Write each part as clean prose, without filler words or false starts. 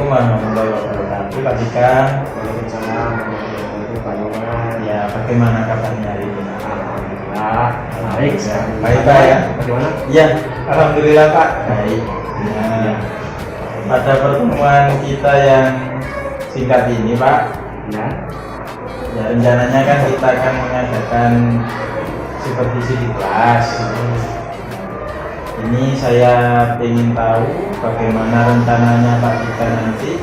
Assalamualaikum warahmatullahi wabarakatuh. Pak Dika. Waalaikumsalam warahmatullahi wabarakatuh. Ya, bagaimana kabarnya hari ini? Alhamdulillah baik sekali. Baik Pak ya. Bagaimana? Ya, alhamdulillah Pak. Baik. Ya. Pada pertemuan kita yang singkat ini Pak, Ya. ya rencananya kan kita akan mengadakan supervisi di kelas. Ini saya ingin tahu bagaimana rencananya Pak Dika nanti,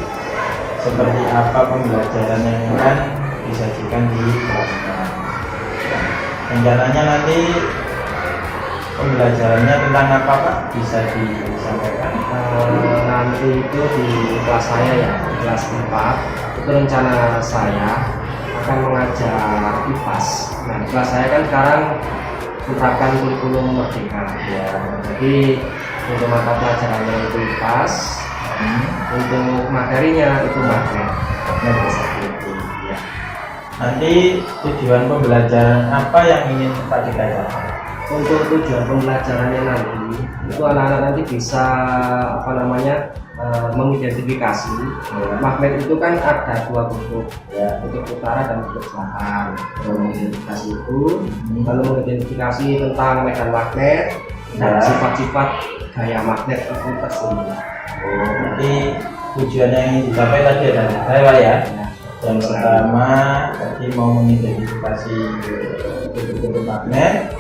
seperti apa pembelajaran yang akan disajikan di kelasnya. Rencananya nanti pembelajarannya tentang apa Pak? Bisa disampaikan? Nanti itu di kelas saya ya, di kelas 4 itu rencana saya akan mengajar IPAS. Nah, di kelas saya kan sekarang menerapkan kurikulum merdeka ya. Jadi untuk mata pelajarannya itu IPAS, untuk materinya itu magnet. Ya. Nanti tujuan pembelajaran apa yang ingin Pak Dika capai? Untuk tujuan pembelajarannya nanti itu anak-anak nanti bisa mengidentifikasi magnet itu kan ada dua kutub ya, kutub utara dan kutub selatan. Mengidentifikasi itu lalu mengidentifikasi tentang medan magnet dan sifat-sifat gaya magnet itu tersebut. Nanti tujuan yang ingin dicapai tadi ada tiga Pak ya. Yang pertama tadi mau mengidentifikasi kutub magnet.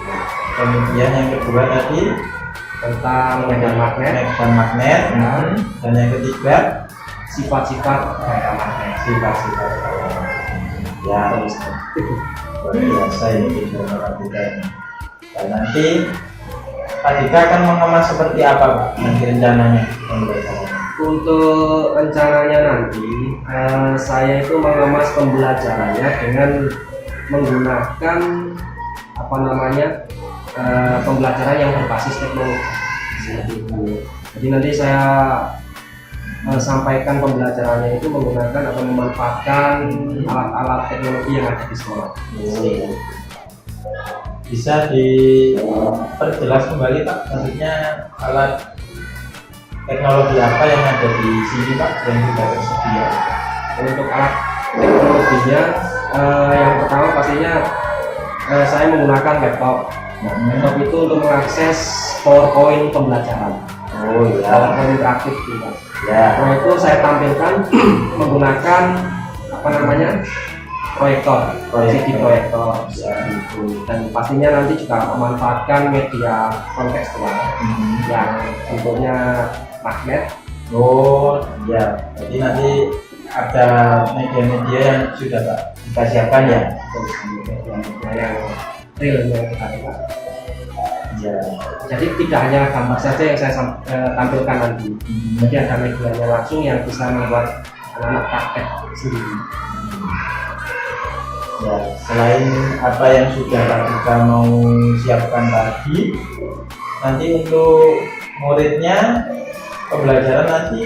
Kemudian yang kedua tadi Tentang medan magnet dan yang ketiga sifat-sifat gaya magnet. sifat-sifat ya luar biasa ini Pak Dika. Dan nanti Pak Dika akan mengemas seperti apa Pak nanti rencananya pembelajarannya? Untuk rencananya nanti saya itu mengemas pembelajarannya dengan menggunakan pembelajaran yang berbasis teknologi. Jadi nanti saya sampaikan pembelajarannya itu menggunakan atau memanfaatkan alat-alat teknologi yang ada di sekolah. Bisa diperjelas kembali Pak, maksudnya alat teknologi apa yang ada di sini Pak yang sudah tersedia? Untuk alat teknologinya yang pertama pastinya saya menggunakan laptop. Laptop itu untuk mengakses PowerPoint pembelajaran. Oh ya. PowerPoint interaktif juga. Ya. Nah itu saya tampilkan menggunakan proyektor, CD proyektor. Ya. Dan pastinya nanti juga memanfaatkan media kontekstual yang bentuknya magnet. Oh ya. Jadi nanti ada media-media yang sudah Pak kita siapkan ya. Media yang real yang kita buat. Ya. Jadi tidak hanya gambar saja yang saya tampilkan nanti, jadi ada medianya langsung yang bisa membuat anak-anak praktek sendiri. Ya, selain apa yang sudah Pak Dika mau siapkan tadi, nanti untuk muridnya pembelajaran nanti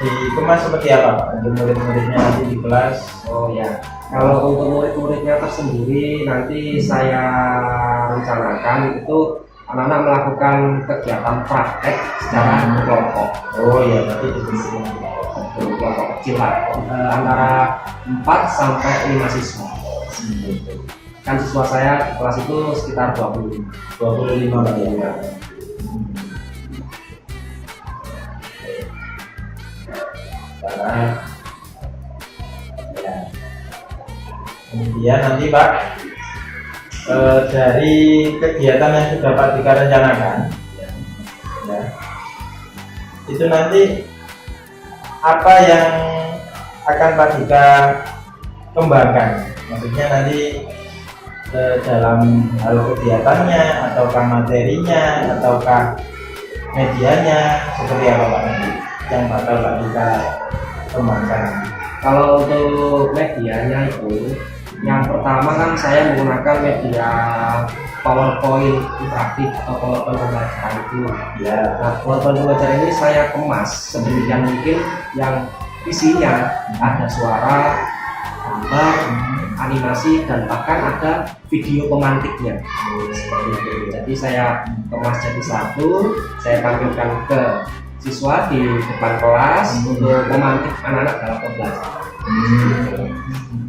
dikemas seperti apa Pak? Untuk murid-muridnya nanti di kelas? Oh ya, kalau untuk murid-muridnya tersendiri nanti saya rencanakan itu anak-anak melakukan kegiatan praktek secara kelompok. Oh ya, nanti di Kelompok kecil lah, antara 4 sampai 5 siswa. Kan siswa saya di kelas itu sekitar 25 Pak ya. Ya. Kemudian nanti Pak dari kegiatan yang sudah Pak Dika rencanakan ya, itu nanti apa yang akan Pak Dika kembangkan? Maksudnya nanti dalam hal kegiatannya, ataukah materinya, ataukah medianya, seperti apa Pak nanti yang bakal Pak Dika kembangkan? Kalau untuk medianya itu, yang pertama kan saya menggunakan media PowerPoint interaktif atau PowerPoint pembelajaran itu. Ya. Nah, PowerPoint pembelajaran ini saya kemas sedemikian mungkin yang isinya ada suara, gambar, animasi, dan bahkan ada video pemantiknya. Seperti itu. Jadi saya kemas jadi satu, saya tampilkan ke siswa di depan kelas untuk memantik anak-anak dalam pembelajaran.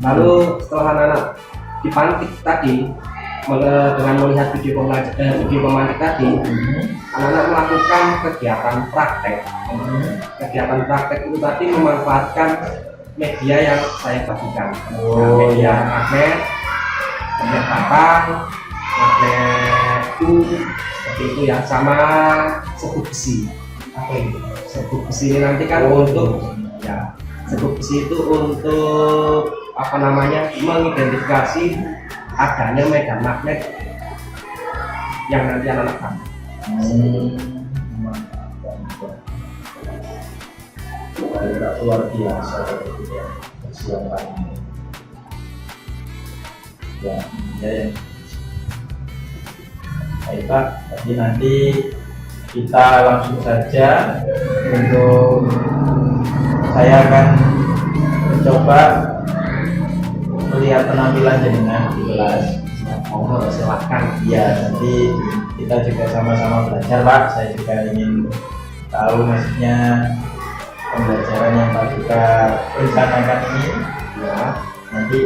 Lalu setelah anak-anak dipantik tadi, dengan melihat video pemantik tadi, anak-anak melakukan kegiatan praktek. Kegiatan praktek itu tadi memanfaatkan media yang saya bagikan. Media magnet batang, magnet seperti itu ya, sama sebut besi. Sebut besi ini nanti kan untuk ya, sebut besi itu untuk apa namanya, mengidentifikasi adanya medan magnet yang nanti anak-anak kan. Luar biasa persiapan ya, ya. Baik Pak, jadi nanti kita langsung saja untuk saya akan mencoba melihat penampilan jenengan di kelas. Monggo silahkan. Ya, nanti kita juga sama-sama belajar Pak. Saya juga ingin tahu maksudnya pembelajaran yang Pak juga rencanakan ini. Ya, nanti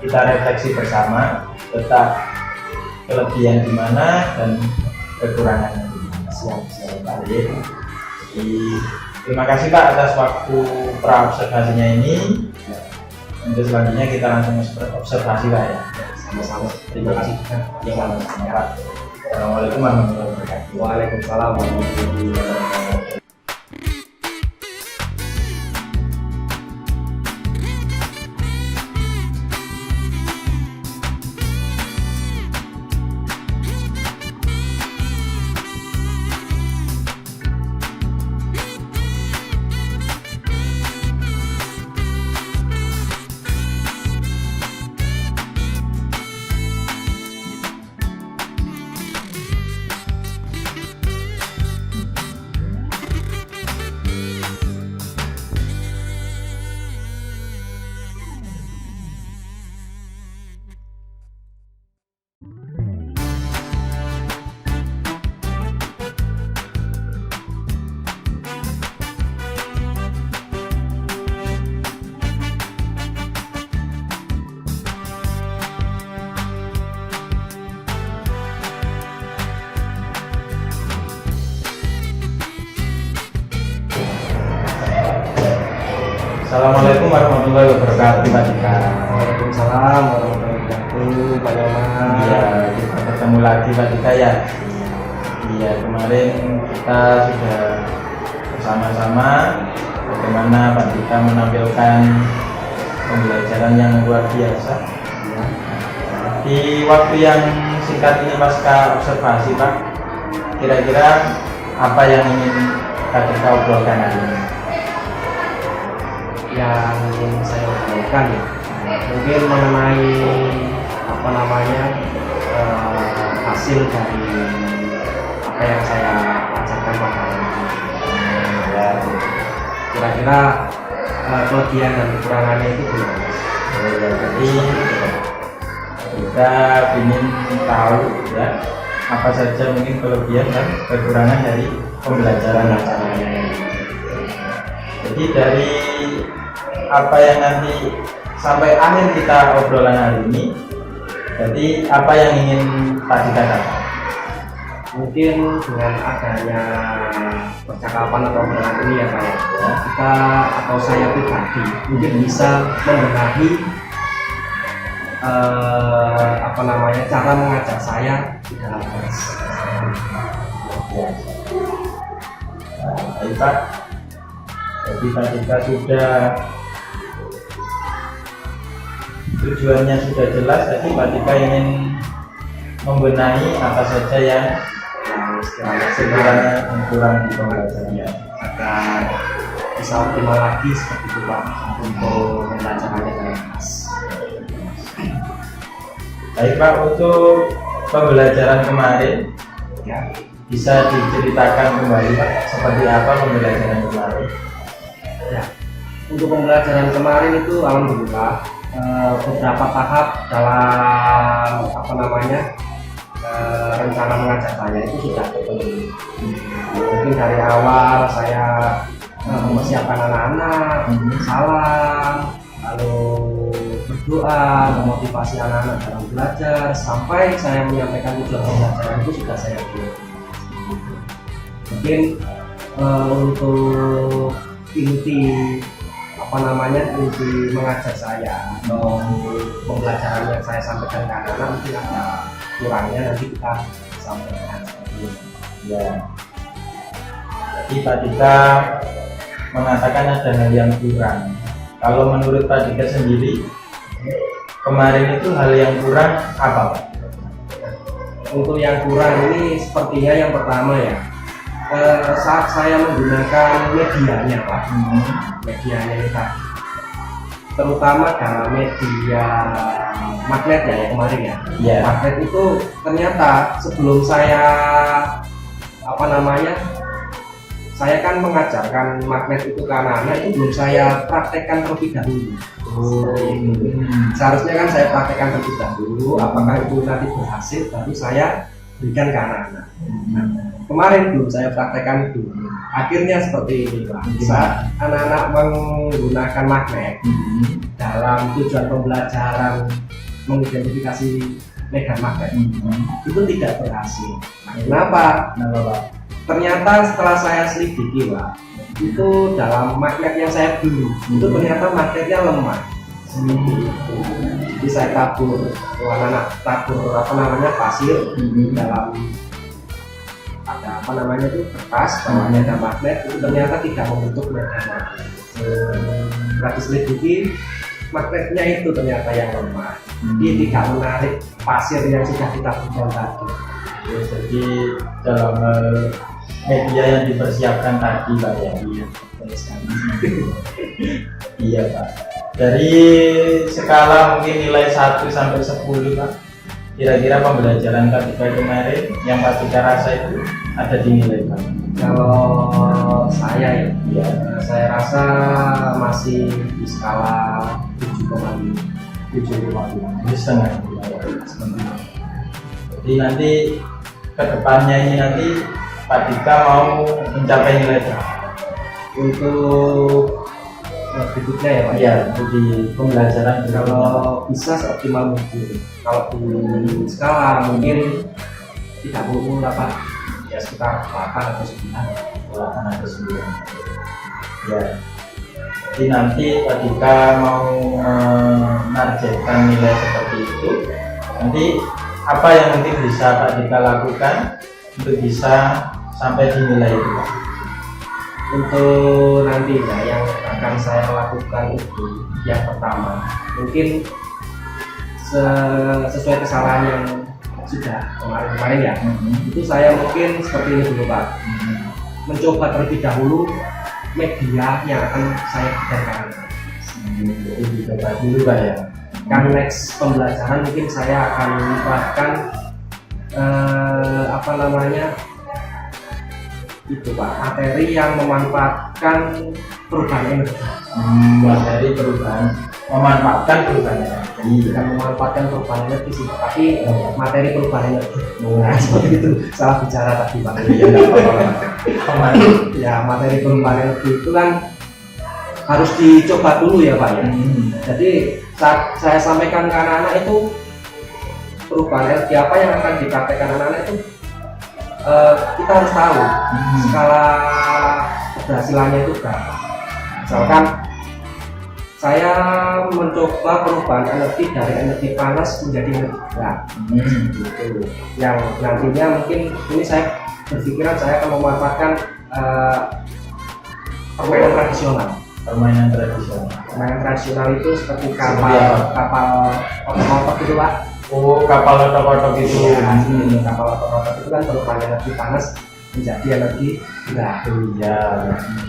kita refleksi bersama, tetap kelebihan di mana dan kekurangannya di mana. Siap Pak. Jadi terima kasih Pak atas waktu praobservasinya ini. Untuk selanjutnya kita langsung observasi Pak ya. Sama-sama. Terima kasih. Ya, sama-sama Pak. Assalamualaikum warahmatullahi wabarakatuh. Waalaikumsalam warahmatullahi wabarakatuh. Assalamualaikum warahmatullahi wabarakatuh Pak Dika. Waalaikumsalam warahmatullahi wabarakatuh Pak Nyoman. Iya, kita ketemu lagi Pak Dika ya. Iya, kemarin kita sudah bersama-sama bagaimana Pak Dika menampilkan pembelajaran yang luar biasa. Ya. Di waktu yang singkat ini pasca observasi Pak, kira-kira apa yang ingin Pak Dika obrolkan hari ini? Yang ingin saya obrolkan ya, mungkin mengenai apa namanya, hasil dari apa yang saya ajarkan pada hari ini. Ya, kira-kira kelebihan dan kekurangannya itu gimana? Jadi kita ingin tahu ya apa saja mungkin kelebihan dan kekurangan dari pembelajaran acaranya. Jadi dari apa yang nanti sampai akhir kita obrolan hari ini, jadi apa yang ingin Pak Dika katakan? Mungkin dengan adanya percakapan atau obrolan ini ya Pak ya, kita atau saya pribadi mungkin bisa membenahi apa namanya, cara mengajar saya di dalam kelas. Baik Pak, jadi Pak Dika sudah tujuannya sudah jelas. Jadi Pak Dika ingin membenahi apa saja yang sekiranya kurang di pembelajarannya agar bisa optimal lagi seperti itu Pak untuk pembelajarannya dalam kelas. Baik Pak, untuk pembelajaran kemarin Ya, bisa diceritakan kembali Pak seperti apa pembelajaran kemarin? ya. Untuk pembelajaran kemarin itu alhamdulillah beberapa tahap dalam apa namanya, rencana mengajak saya itu sudah terpenuhi. Mungkin dari awal saya mempersiapkan anak-anak, salam, lalu berdoa, memotivasi anak-anak dalam belajar, sampai saya menyampaikan tujuan pembelajaran itu sudah saya buat. Mungkin untuk inti inti mengajak saya atau pembelajaran yang saya sampaikan ke anak-anak mungkin ada kurangnya, nanti kita sampaikan. Ya. Jadi Pak Dika mengatakan ada hal yang kurang. Kalau menurut Pak Dika sendiri, kemarin itu hal yang kurang apa, Pak? Untuk yang kurang ini sepertinya yang pertama ya, saat saya menggunakan medianya Pak, medianya itu terutama dalam media magnet ya kemarin ya. Yeah. Magnet itu ternyata sebelum saya saya kan mengajarkan magnet itu ke anak-anak itu belum saya praktekkan terlebih dahulu. Seharusnya kan saya praktekkan terlebih dahulu, apakah itu nanti berhasil baru saya berikan ke anak-anak. Nah, kemarin belum saya praktekkan dulu. Akhirnya seperti ini Pak. Saat anak-anak menggunakan magnet dalam tujuan pembelajaran mengidentifikasi medan magnet itu tidak berhasil. Nah, kenapa Pak? Ternyata setelah saya selidiki Pak, itu dalam magnet yang saya beli itu ternyata magnetnya lemah. Jadi saya tabur pasir dalam ada kertas, bawahnya ada magnet, itu ternyata tidak membentuk medan magnet. Setelah diselidiki, magnetnya itu ternyata yang lemah, dia tidak menarik pasir yang sudah kita taburkan tadi. Jadi dalam media yang dipersiapkan tadi Pak ya. Iya Pak. Dari skala mungkin nilai 1 sampai 10 Pak, kira-kira pembelajaran Pak Dika kemarin yang Pak Dika rasa itu ada di nilai Pak? Kalau saya ya, saya rasa masih di skala 7,5. Jadi setengah. Jadi nanti kedepannya ini nanti Pak Dika mau mencapai nilai berapa? Untuk berikutnya ya Pak? Iya, di pembelajaran kalau bisa seoptimal mungkin. Kalau di skala mungkin 30 lah Pak, ya sekitar 8 atau 9. Ya. Jadi nanti Pak Dika mau menargetkan nilai seperti itu. Nanti apa yang mungkin bisa Pak Dika lakukan untuk bisa sampai di nilai itu Pak? Untuk nantinya yang akan saya lakukan itu yang pertama mungkin sesuai kesalahan yang sudah kemarin ya, itu saya mungkin seperti ini dulu Pak, mencoba terlebih dahulu media yang akan saya gunakan. Jadi dicoba dulu Pak ya. Kan next pembelajaran mungkin saya akan menerapkan itu Pak, materi yang memanfaatkan perubahan energi. Materi perubahan, memanfaatkan perubahan energi. Bukan memanfaatkan perubahan energi sih, tapi materi perubahan energi. Nah, seperti itu, salah bicara tadi Pak. Iya, nggak apa-apa. Ya, materi perubahan energi itu kan harus dicoba dulu ya Pak ya. Jadi saat saya sampaikan ke anak-anak itu perubahan energi apa yang akan dipraktekkan anak-anak itu kita harus tahu skala keberhasilannya itu berapa. Misalkan saya mencoba perubahan energi dari energi panas menjadi energi berat, gitu. Yang nantinya mungkin ini saya berpikiran saya akan memanfaatkan permainan tradisional. Permainan tradisional itu seperti kapal otok-otok gitu Pak. Oh, kapal otok-otok itu. Kapal otok-otok itu kan perubahan energi panas menjadi energi berat. Iya.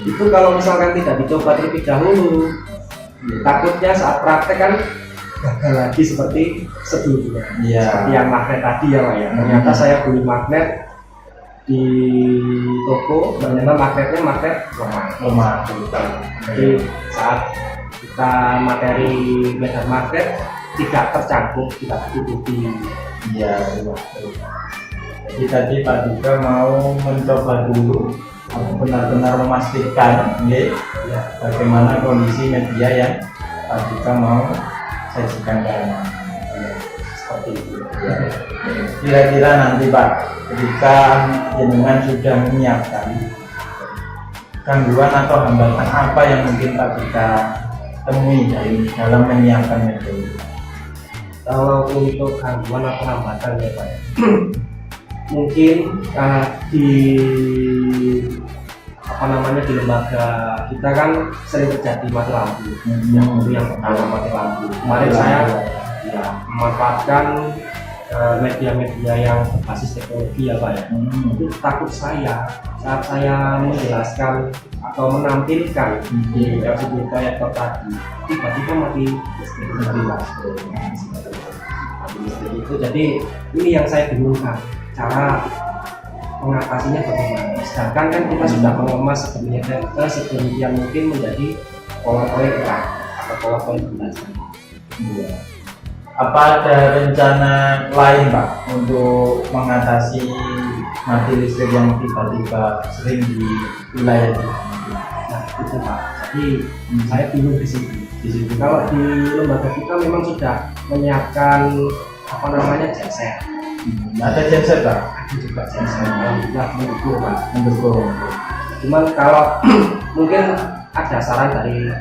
Itu kalau misalkan tidak dicoba terlebih dahulu, takutnya saat praktek kan gagal lagi seperti sebelumnya. Seperti yang magnet tadi ya Pak ya. Ternyata saya beli magnet di toko, ternyata magnetnya magnet lemah. Jadi saat kita materi medan magnet tidak tercakup, tidak tertutupi Iya, betul. Jadi tadi Pak juga mau mencoba dulu benar-benar memastikan Ya, bagaimana kondisi media yang Pak juga mau sajikan ke anak. seperti itu. Ya. Kira-kira nanti Pak, ketika jenengan sudah menyiapkan gangguan atau hambatan apa yang mungkin Pak bisa temui dalam menyiapkan media ini? Kalau untuk gangguan atau hambatan ya Pak ya, mungkin di di lembaga kita kan sering terjadi mati lampu. Yang itu yang pertama, mati lampu. Kemarin saya ya memanfaatkan media-media yang berbasis teknologi ya Pak ya. Itu takut saya saat saya menjelaskan atau menampilkan di LCD proyektor tadi tiba-tiba mati listrik. Itu jadi ini yang saya bingungkan, cara mengatasinya bagaimana. Sedangkan kan kita sudah mengemas sedemikian mungkin menjadi powerpoint atau powerpoint belajar. Apa ada rencana lain Pak untuk mengatasi mati listrik yang tiba-tiba sering di wilayah ini? Nah itu Pak, jadi saya bingung di sini. Kalau di lembaga kita memang sudah menyiapkan genset. Ada genset Pak? Ada juga genset, alhamdulillah mendukung Pak. Mendukung. Cuman kalau mungkin ada saran dari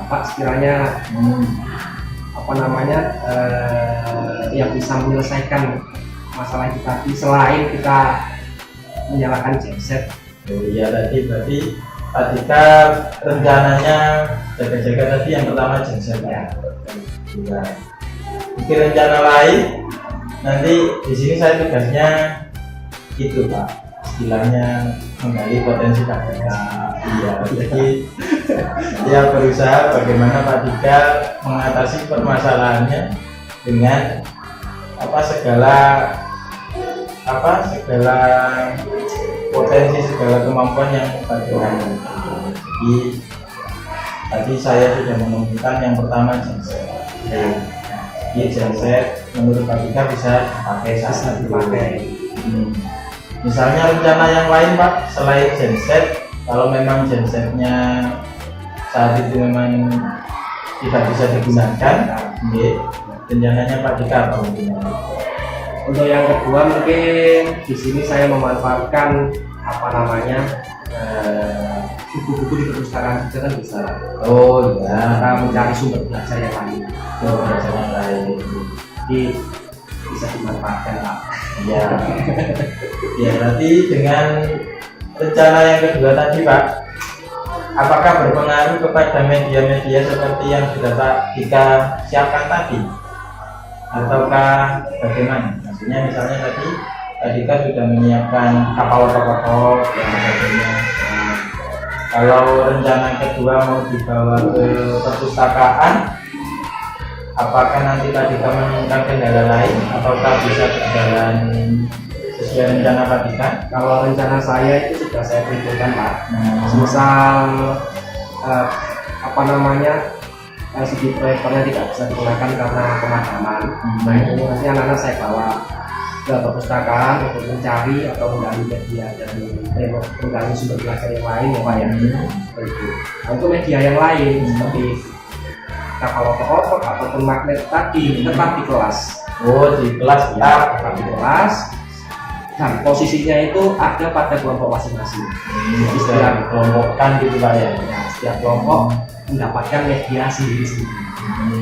Pak sekiranya yang bisa menyelesaikan masalah itu tadi selain kita menyalakan genset. Oh iya, tadi berarti Pak Dika rencananya jaga-jaga tadi yang pertama genset ya. Iya. Mungkin rencana lain nanti di sini saya tugasnya itu Pak, istilahnya menggali potensi Pak Dika. Iya, jadi ya berusaha bagaimana Pak Dika mengatasi permasalahannya dengan segala potensi, segala kemampuan yang Pak Dika miliki. Jadi tadi saya sudah menemukan yang pertama genset. Jadi genset menurut Pak Dika bisa dipakai. Misalnya rencana yang lain Pak selain genset, kalau memang gensetnya saat itu memang tidak bisa digunakan, rencananya Pak Dika apa mungkin? Untuk yang kedua mungkin di sini saya memanfaatkan buku-buku di perpustakaan juga kan bisa. Oh iya. Kita mencari sumber belajar yang lain. Jadi bisa dimanfaatkan Pak. Ya. Ya berarti dengan rencana yang kedua tadi Pak, apakah berpengaruh kepada media-media seperti yang sudah Pak Dika siapkan tadi? Ataukah bagaimana? Maksudnya misalnya tadi Pak Dika sudah menyiapkan kapal yang sebagainya. Kalau rencana kedua mau dibawa ke perpustakaan, apakah nanti Pak Dika menemukan kendala lain ataukah bisa berjalan sesuai rencana Pak Dika? Kalau rencana saya itu sudah saya perhitungkan Pak. Misal LCD proyektornya tidak bisa digunakan karena pemadaman. Nah itu nanti anak-anak saya bawa ke perpustakaan untuk mencari atau menggali media dan menggali sumber belajar yang lain ya Pak ya. Itu. Nah, untuk media yang lain seperti kapal otot ataupun magnet tadi tetap di kelas. Oh di kelas tetap di kelas. Dan posisinya itu ada pada kelompok masing-masing. Jadi setiap kelompokkan gitu Pak ya. Setiap kelompok mendapatkan media sendiri-sendiri.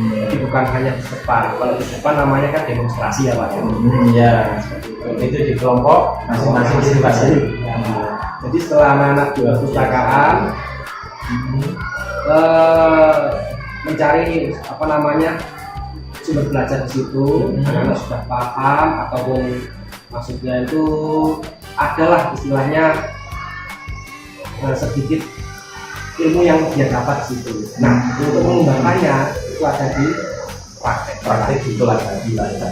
Jadi bukan hanya di depan. Kalau di depan namanya kan demonstrasi ya Pak ya. Iya. Itu di kelompok masing-masing gitu Pak ya. Jadi setelah anak-anak di perpustakaan mencari sumber belajar di situ, anak-anak sudah paham ataupun maksudnya itu adalah istilahnya sedikit ilmu yang dia dapat di situ. Nah, untuk mengembangkannya itu ada di praktek itulah tadi lah ya.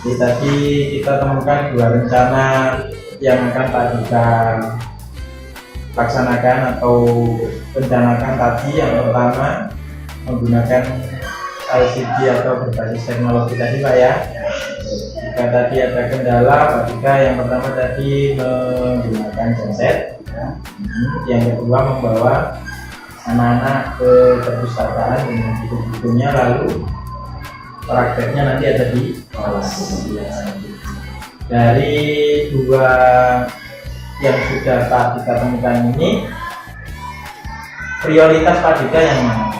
Jadi tadi kita temukan dua rencana yang akan Pak Dika laksanakan atau rencanakan tadi. Yang pertama menggunakan ICT atau berbasis teknologi tadi Pak ya. Jika tadi ada kendala, Pak Dika yang pertama tadi menggunakan genset, ya. Yang kedua membawa anak-anak ke perpustakaan dengan buku-bukunya, lalu prakteknya nanti ada di kelas. Dari dua yang sudah Pak Dika temukan ini, prioritas Pak Dika yang mana?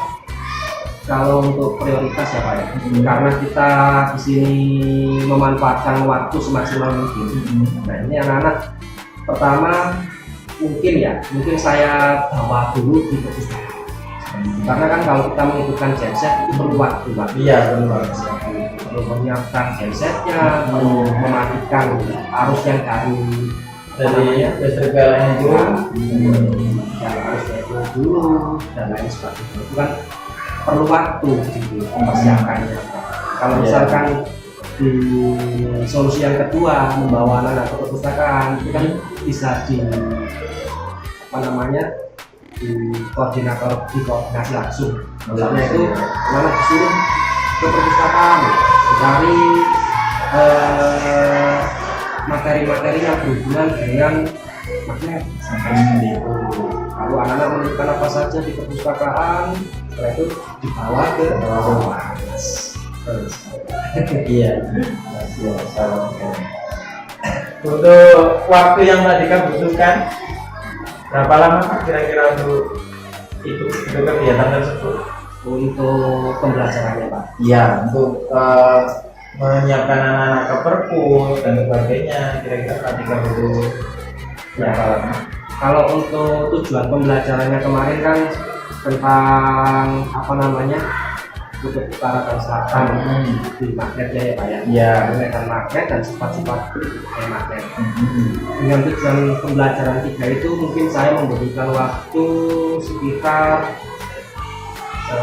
Kalau untuk prioritas ya Pak ya, karena kita di sini memanfaatkan waktu semaksimal mungkin. Nah ini anak-anak pertama mungkin saya bawa dulu di perpustakaan. Karena kan kalau kita menghidupkan genset itu perlu waktu Pak. Iya perlu waktu. Perlu menyiapkan gensetnya, perlu mematikan arus yang dari listrik PLN itu, arus itu dulu dan lain sebagainya. Itu kan perlu waktu gitu mempersiapkannya. Kalau misalkan di solusi yang kedua membawa anak ke perpustakaan itu kan bisa di koordinasi langsung. Misalnya itu anak disuruh ke perpustakaan mencari materi-materi yang berhubungan dengan magnet seperti itu. Lalu anak-anak menemukan apa saja di perpustakaan, setelah itu dibawa ke kelas. Iya. Untuk waktu yang Pak Dika butuhkan, berapa lama Pak kira-kira untuk kegiatan tersebut? Untuk pembelajarannya Pak? Iya, untuk menyiapkan anak-anak ke perpus dan sebagainya, kira-kira Pak Dika butuh berapa lama? Kalau untuk tujuan pembelajarannya kemarin kan tentang kutub utara dan selatan di magnetnya ya Pak ya? Iya. Menggunakan magnet dan sifat-sifat magnet. Dengan tujuan pembelajaran 3 itu mungkin saya memberikan waktu sekitar 4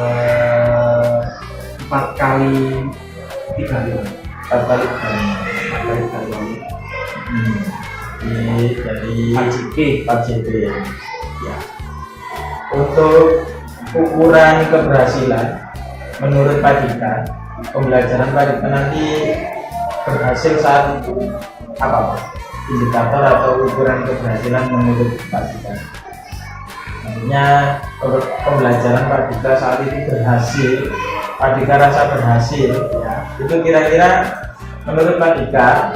kali 3 minggu. 4 kali 3 minggu. Dari 4 JP. Ya. Untuk ukuran keberhasilan menurut Pak Dika, pembelajaran Pak Dika nanti berhasil saat itu apa Pak? Indikator atau ukuran keberhasilan menurut Pak Dika? Artinya pembelajaran Pak Dika saat itu berhasil, Pak Dika rasa berhasil ya, itu kira-kira menurut Pak Dika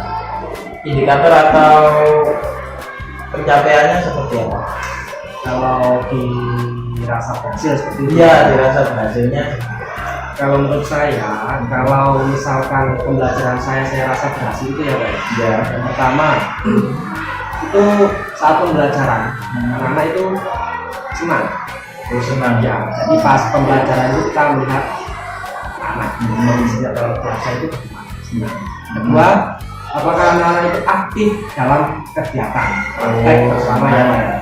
indikator atau pencapaiannya seperti apa? Kalau dirasa berhasil seperti itu? Iya, dirasa berhasilnya. Kalau menurut saya, kalau misalkan pembelajaran saya rasa berhasil itu ya Pak ya. Yang pertama itu saat pembelajaran anak-anak itu senang. Senang ya. Jadi pas pembelajaran itu kita melihat anak kondisinya dalam kelas itu bagaimana. Kedua, apakah anak-anak itu aktif dalam kegiatan praktek bersama ya Pak ya.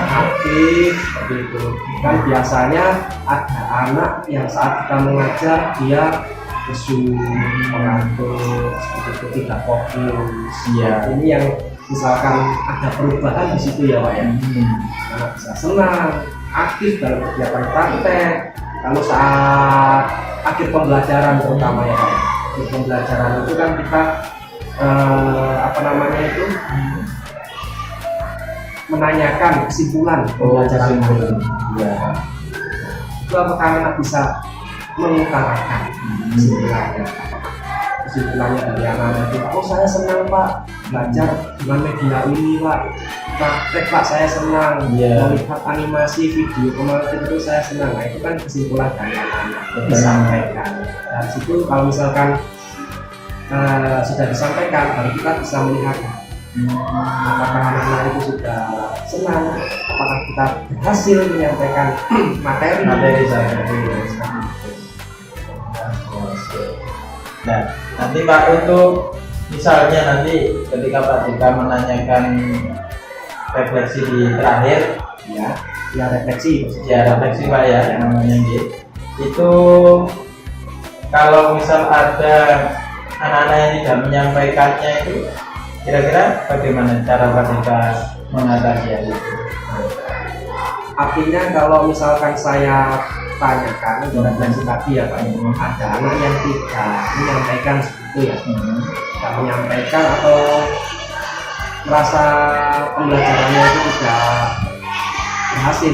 Aktif seperti itu. Kan biasanya ada anak yang saat kita mengajar dia lesu, mengantuk, seperti itu, tidak fokus. Ini yang misalkan ada perubahan di situ ya Pak ya. Anak bisa senang, aktif dalam kegiatan praktek. Lalu saat akhir pembelajaran terutama ya Pak ya. Akhir pembelajaran itu kan kita menanyakan kesimpulan pembelajaran ya. Itu apakah anak bisa mengutarakan kesimpulannya dari anak-anak itu? Oh saya senang Pak belajar dengan media ini Pak, praktek Pak saya senang, melihat animasi video kemarin itu saya senang. Nah itu kan kesimpulan dari anak-anak disampaikan. Dari situ kalau misalkan sudah disampaikan, baru kita bisa melihat apakah anak-anak itu sudah senang, apakah kita berhasil menyampaikan materi saya. Nah, nanti Pak, untuk misalnya nanti ketika Pak Dika menanyakan refleksi di terakhir, refleksi Pak ya, yang namanya itu kalau misal ada anak-anak yang tidak menyampaikannya itu, kira-kira bagaimana cara Pak Dika mengatasi hal itu? Artinya kalau misalkan saya tanyakan untuk refleksi tadi ya Pak, ada anak yang tidak menyampaikan seperti itu ya, tidak menyampaikan atau merasa pembelajarannya itu tidak berhasil.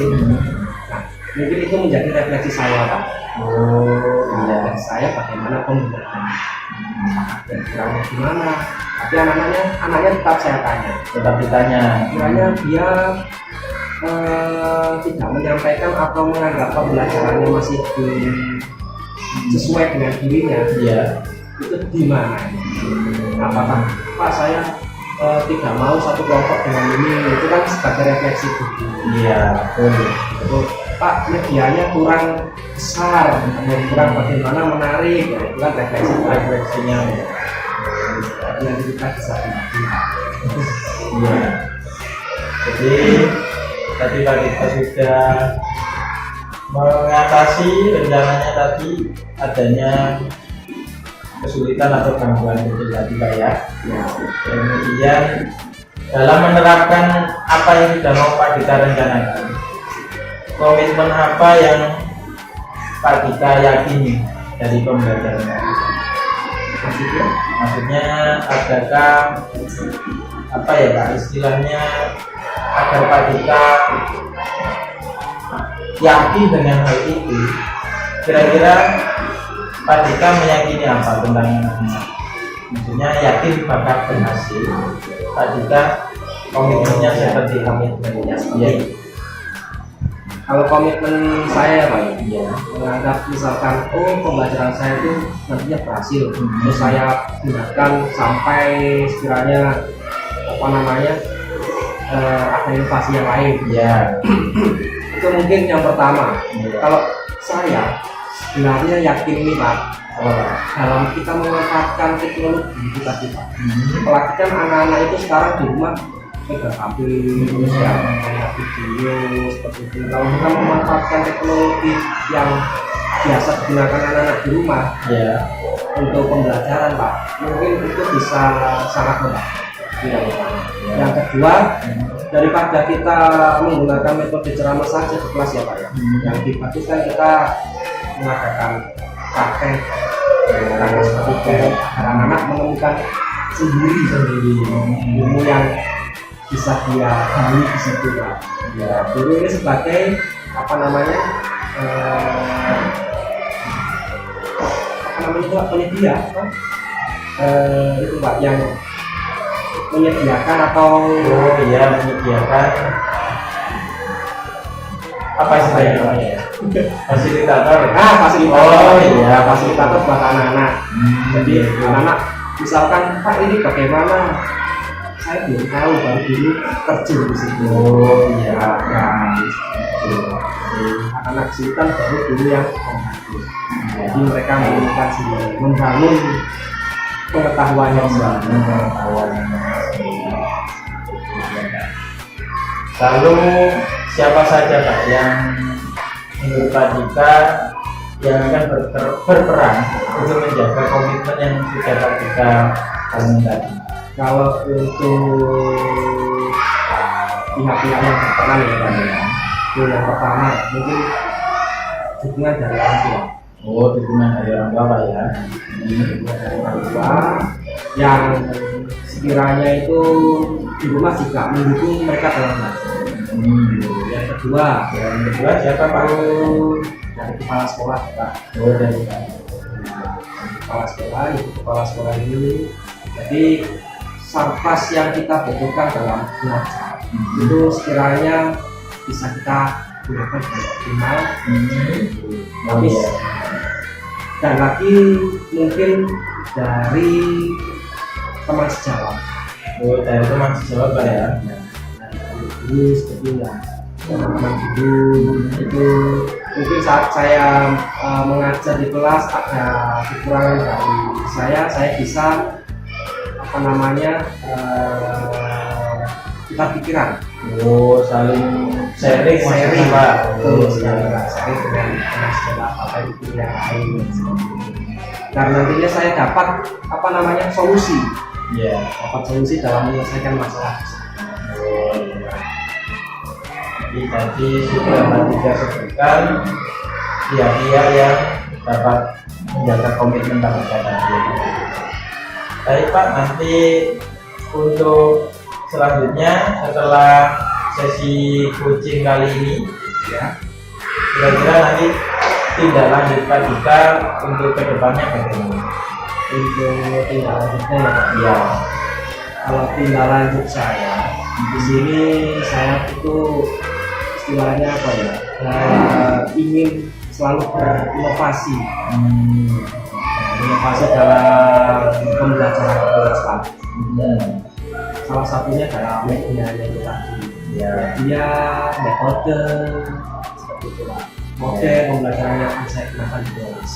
Nah, mungkin itu menjadi refleksi saya Pak. Refleksi saya bagaimana pembelajarannya, dan kurangnya gimana. Tapi anaknya tetap saya tanya, tetap ditanya. kiranya dia tidak menyampaikan atau menganggap pembelajarannya masih belum sesuai dengan dirinya, Iya. itu di mana? Apakah Pak saya tidak mau satu kelompok dengan ini, itu kan sebagai refleksi diri. Iya, betul. Itu Pak medianya kurang besar, kurang bagaimana menarik, ya, itu kan refleksinya. Nanti kita bisa pindah. Iya. Jadi tadi Pak kita sudah mengatasi rencananya tadi adanya kesulitan atau gangguan kecil tadi Pak ya. Kemudian dalam menerapkan apa yang sudah mau Pak Dika rencanakan, komitmen apa yang Pak Dika yakini dari pembelajaran tadi? Maksudnya adakah apa ya Pak istilahnya agar Pak Dika yakin dengan hal itu, kira-kira Pak Dika meyakini apa tentang anaknya? Maksudnya yakin bakal berhasil, Pak Dika komitmennya seperti komitmennya seperti Kalau komitmen saya Pak, ya. menganggap misalkan pembelajaran saya itu nantinya berhasil, terus saya gunakan sampai sekiranya ada inovasi yang lain. Ya. Itu mungkin yang pertama. Ya. Kalau saya sebenarnya yakin nih Pak, dalam kita memanfaatkan teknologi itu tadi Pak, apalagi kan anak-anak itu sekarang di rumah pegang HP, terus ya melihat video seperti itu. Kalau kita memanfaatkan teknologi yang biasa digunakan anak-anak di rumah untuk pembelajaran Pak, mungkin itu bisa sangat membantu. Yang kedua, daripada kita menggunakan metode ceramah saja di kelas ya Pak ya, yang dibagus kan kita mengadakan praktek seperti itu agar anak-anak menemukan sendiri ilmu yang bisa dia gali di situ Pak. Ya, guru ini sebagai penyedia itu Pak, yang menyediakan atau menyediakan apa istilahnya Pak ya? Fasilitator. Fasilitator. Fasilitator buat anak-anak. Jadi anak-anak misalkan Pak ini bagaimana, saya belum tahu, baru dulu terjun di situ. Anak-anak kesulitan baru dulu yang membantu. Jadi mereka menemukan sendiri, membangun pengetahuan yang Lalu siapa saja Pak yang menurut Pak Dika yang akan berperan untuk menjaga komitmen yang sudah Pak Dika bangun tadi? Kalau untuk pihak-pihak yang berperan ya Pak, itu yang pertama mungkin dukungan dari orang tua. Dukungan dari orang tua Pak ya. Dukungan dari orang tua yang sekiranya itu di rumah juga mendukung mereka dalam belajar. Yang kedua siapa Pak? Dari kepala sekolah Pak. Dari kepala sekolah ini. Jadi sarkas yang kita butuhkan dalam belajar itu sekiranya bisa kita gunakan dengan optimal. Dan lagi mungkin dari teman sejawat. Dari teman sejawat Pak ya. Guru seperti teman-teman guru itu mungkin saat saya mengajar di kelas ada kekurangan dari saya bisa kita pikiran. Saling sharing Pak. Sharing dengan apa itu yang lain. Dan nantinya saya dapat solusi. Dapat solusi dalam menyelesaikan masalah. Jadi tadi sudah Pak Dika sebutkan pihak-pihak yang dapat menjaga komitmen Pak Dika tadi. Baik Pak, nanti untuk selanjutnya setelah sesi coaching kali ini ya, kira-kira nanti tindak lanjut Pak Dika untuk kedepannya bagaimana? Untuk tindak lanjutnya ya Pak. Ya, Kalau tindak lanjut saya di sini, saya itu istilahnya apa ya? Ingin selalu berinovasi, inovasi dalam pembelajaran kelas Pak. Salah satunya dalam medianya itu tadi. ya, Dia metode seperti itu Pak. Model pembelajaran yang akan saya gunakan di kelas.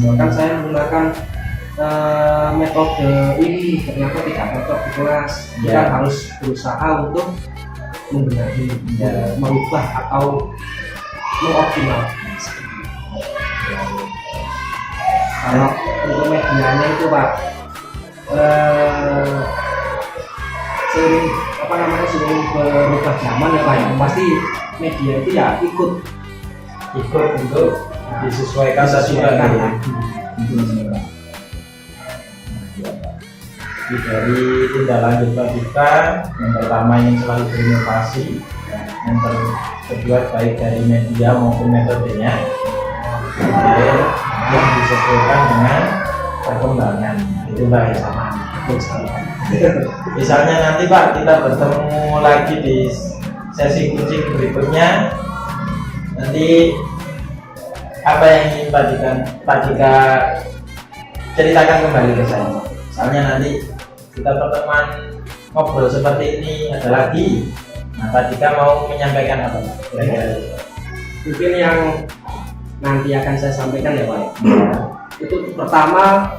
Misalkan saya menggunakan metode ini ternyata tidak cocok di kelas, kita harus berusaha untuk membenahi, merubah atau mengoptimalkan. Kalau untuk medianya itu Pak, sering berubah zaman ya Pak ya, pasti media itu ya ikut untuk disesuaikan disesuaikan ya. lagi. Jadi dari tindak lanjut Pak Dika, yang pertama ingin selalu berinovasi, yang kedua baik dari media maupun metodenya, kemudian yang disesuaikan dengan perkembangan. Itu Pak ya, sama. Misalnya nanti Pak kita bertemu lagi di sesi coaching berikutnya, nanti apa yang ingin Pak Dika ceritakan kembali ke saya. Misalnya nanti kita pertemuan ngobrol seperti ini ada lagi, nah Pak Dika mau menyampaikan apa kira-kira? Mungkin yang nanti akan saya sampaikan ya Pak, itu pertama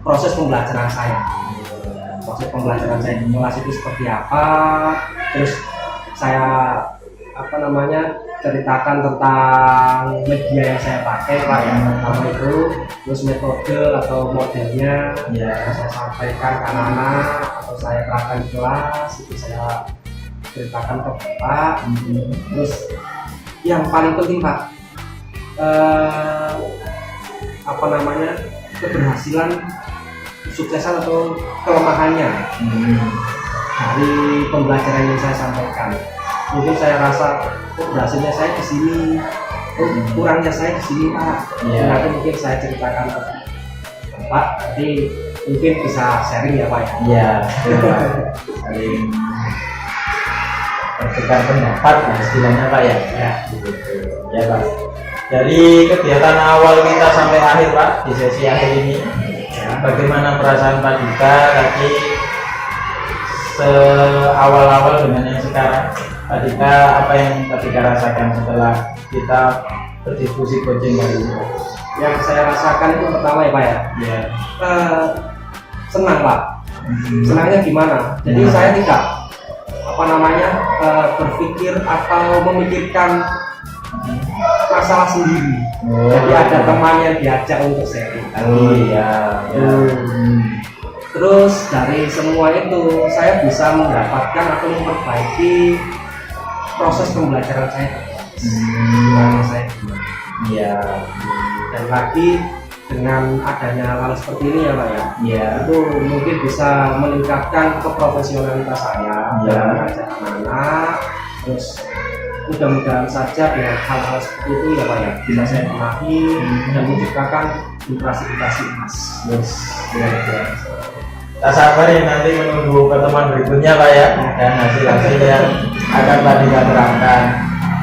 proses pembelajaran saya di kelas itu seperti apa, terus saya ceritakan tentang media yang saya pakai Pak, yang pertama itu, terus metode atau modelnya saya sampaikan ke anak-anak atau saya terapkan di kelas, itu saya ceritakan ke Bapak. Terus yang paling penting Pak, keberhasilan, kesuksesan atau kelemahannya dari pembelajaran yang saya sampaikan. Mungkin saya rasa berhasilnya saya di sini, kurangnya saya di sini Pak. Nanti mungkin saya ceritakan ke Bapak, nanti mungkin bisa sharing ya Pak. Saling bertukar pendapat lah istilahnya Pak ya. Ya Pak. Dari kegiatan awal kita sampai akhir Pak, di sesi akhir ini, bagaimana perasaan Pak Dika tadi seawal-awal dengan yang sekarang? Pak Dika, apa yang Pak Dika rasakan setelah kita berdiskusi coaching kali ini? Yang saya rasakan itu pertama ya Pak ya, senang Pak. Senangnya gimana? Jadi saya tidak berpikir atau memikirkan masalah sendiri. Jadi ada teman yang diajak untuk sharing. Terus dari semua itu saya bisa mendapatkan atau memperbaiki proses pembelajaran saya. Dan lagi dengan adanya hal seperti ini ya Pak ya, itu mungkin bisa meningkatkan keprofesionalitas saya dalam mengajar anak-anak. Terus mudah-mudahan saja dengan hal-hal seperti itu ya Pak ya, bisa saya benahi dan menciptakan generasi emas. Tak sabar ya nanti menunggu pertemuan berikutnya Pak ya, dan hasil-hasil yang akan Pak Dika terangkan.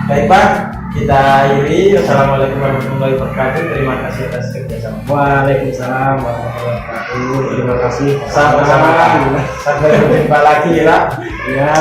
Baik Pak, kita akhiri. Wassalamualaikum warahmatullahi wabarakatuh. Terima kasih atas kerjasama. Waalaikumsalam warahmatullahi wabarakatuh. Terima kasih. Sama-sama. Sampai berjumpa lagi ya. Ya.